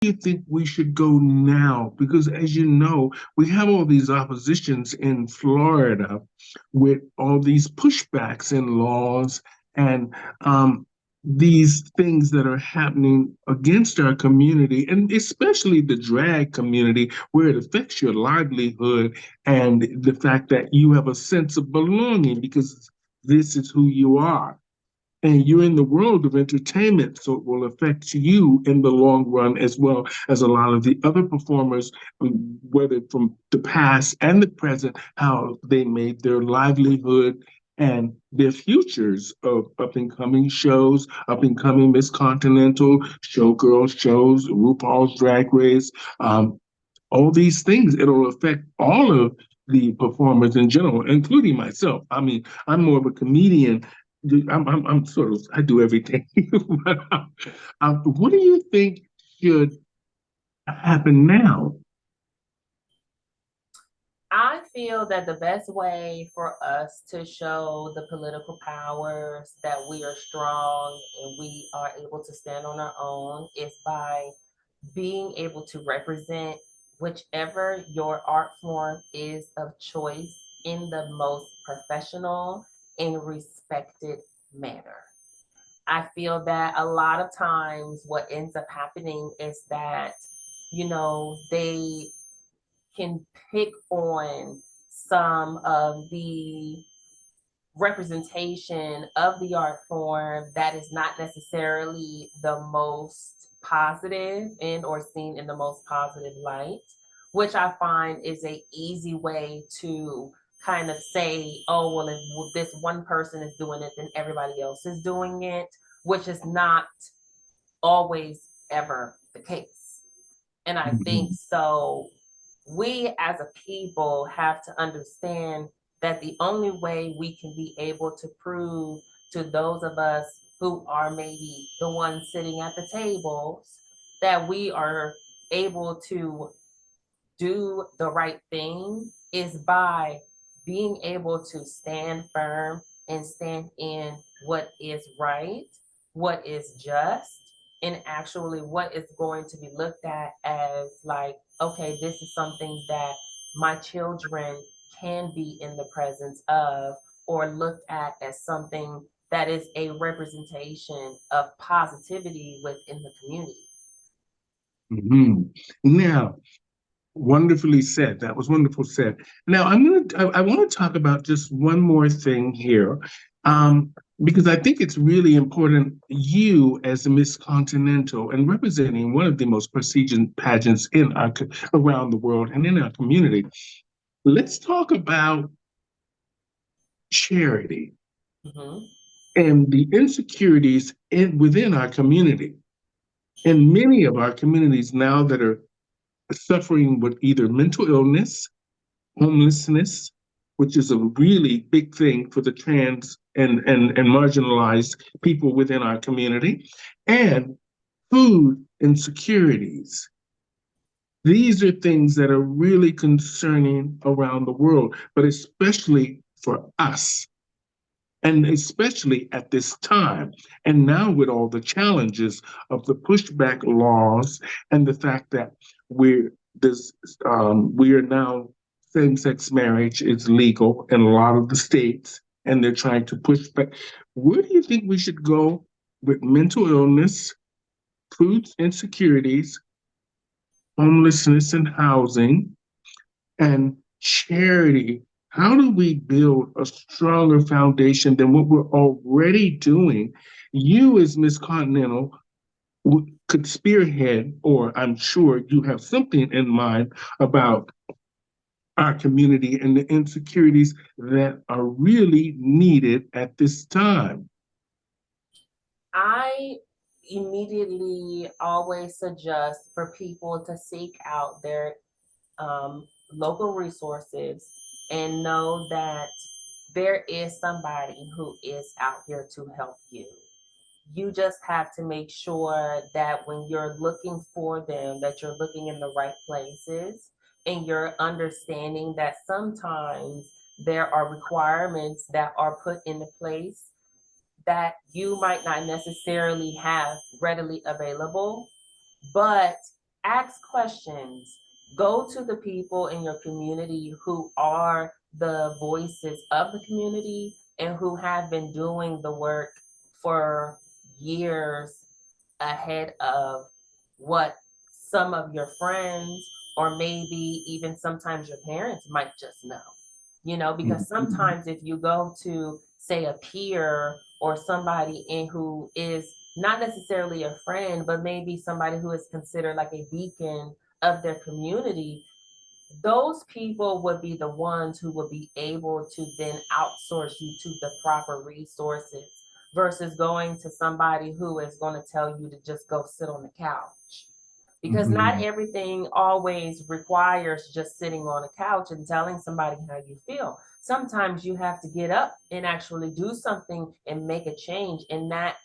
you think we should go now? Because as you know, we have all these oppositions in Florida with all these pushbacks and laws and these things that are happening against our community, and especially the drag community, where it affects your livelihood and the fact that you have a sense of belonging because this is who you are. And you're in the world of entertainment, so it will affect you in the long run as well as a lot of the other performers, whether from the past and the present, how they made their livelihood and their futures of up and coming shows, up and coming Miss Continental, Showgirl shows, RuPaul's Drag Race, all these things. It'll affect all of the performers in general, including myself. I mean, I'm more of a comedian. I'm sort of, I do everything. But, what do you think should happen now? I feel that the best way for us to show the political powers that we are strong and we are able to stand on our own is by being able to represent whichever your art form is of choice in the most professional and respected manner. I feel that a lot of times what ends up happening is that, they can pick on some of the representation of the art form that is not necessarily the most positive and or seen in the most positive light, which I find is a easy way to kind of say, oh well, if this one person is doing it then everybody else is doing it, which is not always ever the case. And I think Mhm. so we as a people have to understand that the only way we can be able to prove to those of us who are maybe the ones sitting at the tables that we are able to do the right thing is by being able to stand firm and stand in what is right, what is just, and actually what is going to be looked at as like, okay, this is something that my children can be in the presence of, or looked at as something that is a representation of positivity within the community. Mhm. Now, wonderfully said. That was wonderful said. Now, I want to talk about just one more thing here, because I think it's really important. You, as Miss Continental and representing one of the most prestigious pageants in around the world and in our community, let's talk about charity Mm-hmm. and the insecurities within our community. And many of our communities now that are suffering with either mental illness, homelessness, which is a really big thing for the trans and marginalized people within our community, and food insecurities. These are things that are really concerning around the world, but especially for us, and especially at this time. And now, with all the challenges of the pushback laws and the fact that we're this, we are now same-sex marriage is legal in a lot of the states, and they're trying to push back. Where do you think we should go with mental illness, food insecurities, homelessness, and housing? And charity, how do we build a stronger foundation than what we're already doing? You, as Miss Continental, could spearhead, or I'm sure you have something in mind about our community and the insecurities that are really needed at this time. I immediately always suggest for people to seek out their local resources and know that there is somebody who is out here to help you. You just have to make sure that when you're looking for them, that you're looking in the right places and you're understanding that sometimes there are requirements that are put into place that you might not necessarily have readily available, but ask questions. Go to the people in your community who are the voices of the community and who have been doing the work for years ahead of what some of your friends or maybe even sometimes your parents might just know. Because Mhm. sometimes if you go to say a peer or somebody in who is not necessarily a friend, but maybe somebody who is considered like a beacon of their community, those people would be the ones who would be able to then outsource you to the proper resources versus going to somebody who is going to tell you to just go sit on the couch. Because not Mhm. everything always requires just sitting on a couch and telling somebody how you feel. Sometimes you have to get up and actually do something and make a change. And that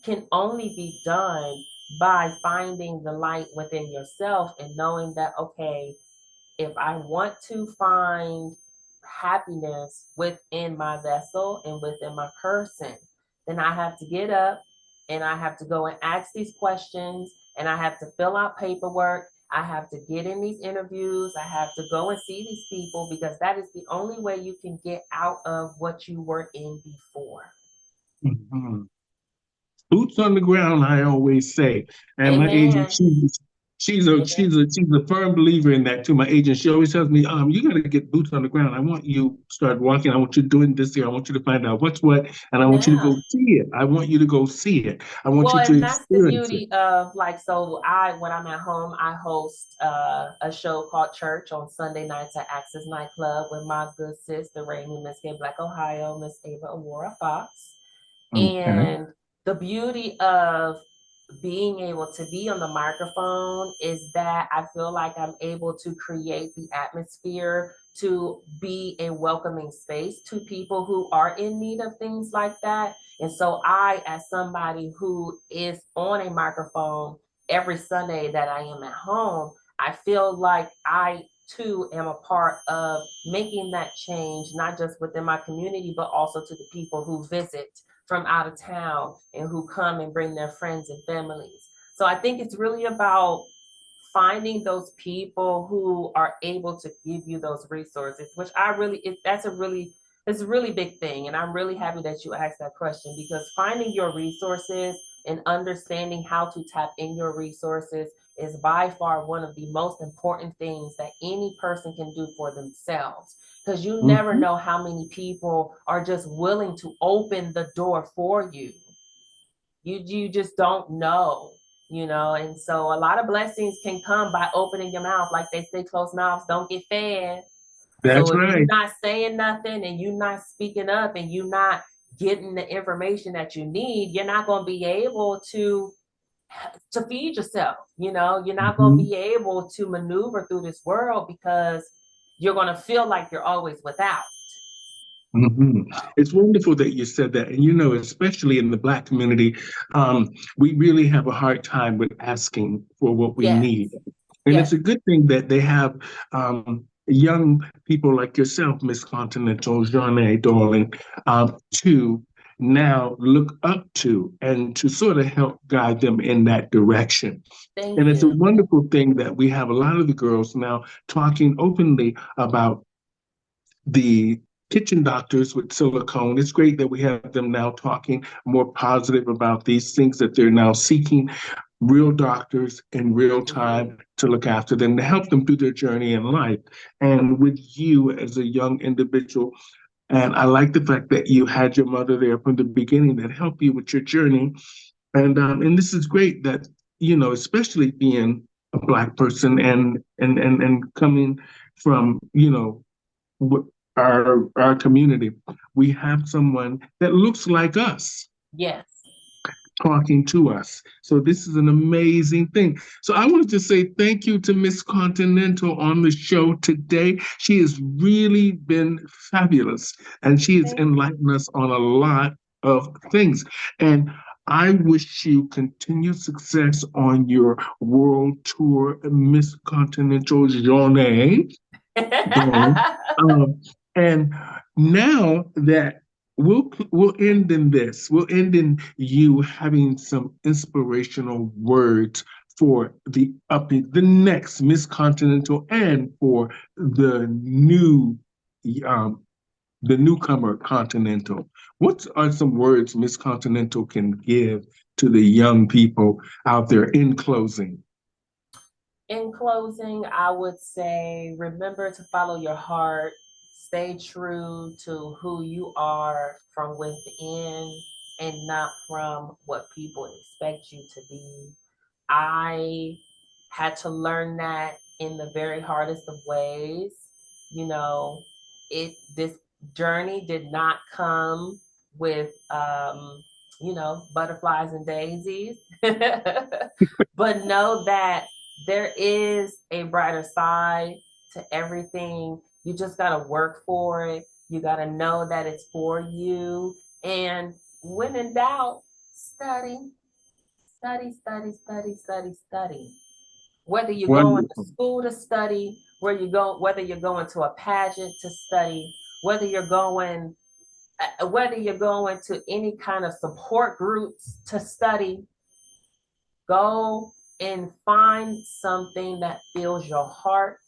can only be done by finding the light within yourself and knowing that, okay, if I want to find happiness within my vessel and within my person, then I have to get up and I have to go and ask these questions and I have to fill out paperwork. I have to get in these interviews. I have to go and see these people because that is the only way you can get out of what you were in before. Mhm. Boots on the ground, I always say. And my agent, Amen. Amen. she's a firm believer in that too. My agent, she always tells me, you got to get boots on the ground. I want you to start walking. I want you doing this here. I want you to find out what's what, and I want you to Yeah. go see it. I want you to go see it. I want Well, you to and that's the experience it. beauty of like, so when I'm at home, I host a show called Church on Sunday nights at Access Nightclub with my good sis, the Rainy Miss Gay Black Ohio, Miss Ava Aurora Fox. Okay. And the beauty of being able to be on the microphone is that I feel like I'm able to create the atmosphere to be a welcoming space to people who are in need of things like that. And so I, as somebody who is on a microphone every Sunday that I am at home, I feel like I too am a part of making that change, not just within my community, but also to the people who visit from out of town and who come and bring their friends and families. So I think it's really about finding those people who are able to give you those resources, which it's a really big thing. And I'm really happy that you asked that question because finding your resources and understanding how to tap in your resources is by far one of the most important things that any person can do for themselves because you never Mhm. know how many people are just willing to open the door for you. You just don't know. And so a lot of blessings can come by opening your mouth. Like they say, closed mouths don't get fed. So That's if you're right. not saying nothing and you're not speaking up and you're not getting the information that you need, you're not going to be able to feed yourself. You're not going to Mhm. be able to maneuver through this world because you're going to feel like you're always without. Mhm. It's wonderful that you said that. And especially in the Black community, we really have a hard time with asking for what we Yes. need. And it's Yes. a good thing that they have young people like yourself, Miss Continental, Jeanne Darling, to now look up to and to sort of help guide them in that direction. Thank And it's a you. wonderful thing that we have a lot of the girls now talking openly about the kitchen doctors with silicone. It's great that we have them now talking more positive about these things that they're now seeking real doctors in real Mhm. time to look after them, to help them through their journey in life. And with you as a young individual, and I like the fact that you had your mother there from the beginning that helped you with your journey. And this is great that, especially being a Black person and coming from, our community, we have someone that looks like us Yes. talking to us. So this is an amazing thing. So I wanted to say thank you to Miss Continental on the show today. She has really been fabulous and she has Thank you. enlightened us on a lot of things. And I wish you continued success on your world tour, Miss Continental journey. Dawn. Um, and now that we'll end in this, we'll end in you having some inspirational words for the next Miss Continental and for the new um, the newcomer Continental? What are some words Miss Continental can give to the young people out there in closing? In closing, I would say remember to follow your heart, stay true to who you are from within and not from what people expect you to be. I had to learn that in the very hardest of ways. You know, this journey did not come with butterflies and daisies. But know that there is a brighter side to everything. You just got to work for it. You got to know that it's for you. And when in doubt, study, study, study, study, study, study. Whether you're going to Wonderful. school to study, whether you're going to a pageant to study, whether you're going to any kind of support groups to study, go and find something that fills your heart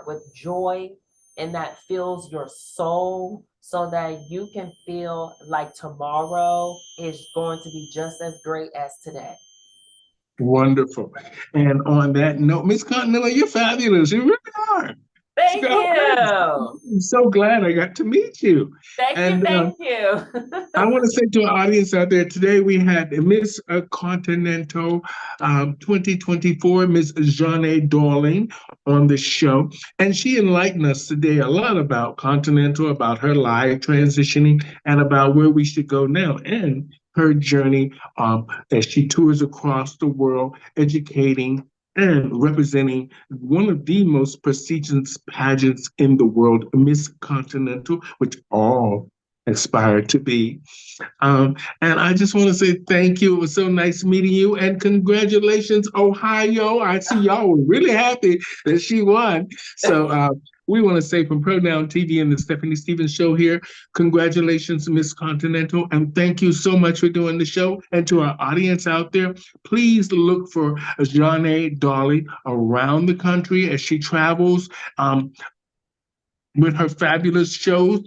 with joy, and that fills your soul so that you can feel like tomorrow is going to be just as great as today. Wonderful. And on that note, Miss Continental, you're fabulous. You really are. Thank So, you. I'm so glad I got to meet you. Thank you. And Thank you. I want to say to our audience out there, today we had Miss Continental 2024, Miss Janae Darling on the show. And she enlightened us today a lot about Continental, about her life transitioning, and about where we should go now, and her journey as she tours across the world, educating and representing one of the most prestigious pageants in the world, Miss Continental, which all aspire to be. And I just want to say thank you. It was so nice meeting you, and congratulations, Ohio. I see y'all were really happy that she won. So we want to say from Pronoun TV and the Stephanie Stevens Show here, congratulations, Miss Continental, and thank you so much for doing the show. And to our audience out there, please look for Janae Dolly around the country as she travels. With her fabulous shows.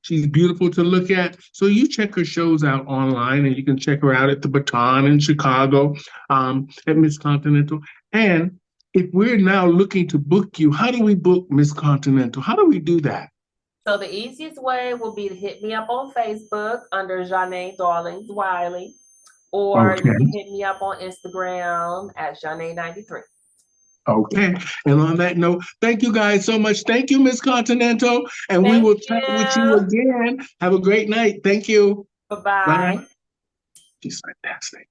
She's beautiful to look at. So you check her shows out online, and you can check her out at the Baton in Chicago, at Miss Continental. And if we're now looking to book you, how do we book Miss Continental? How do we do that? So the easiest way will be to hit me up on Facebook under Janae Darlings Wiley, or you Okay. can hit me up on Instagram at Janae93. Okay. And on that note, thank you guys so much. Thank you, Miss Continental. And we Thank will chat with you you. again. Have a great night. Thank you. Bye. Bye-bye. She's fantastic.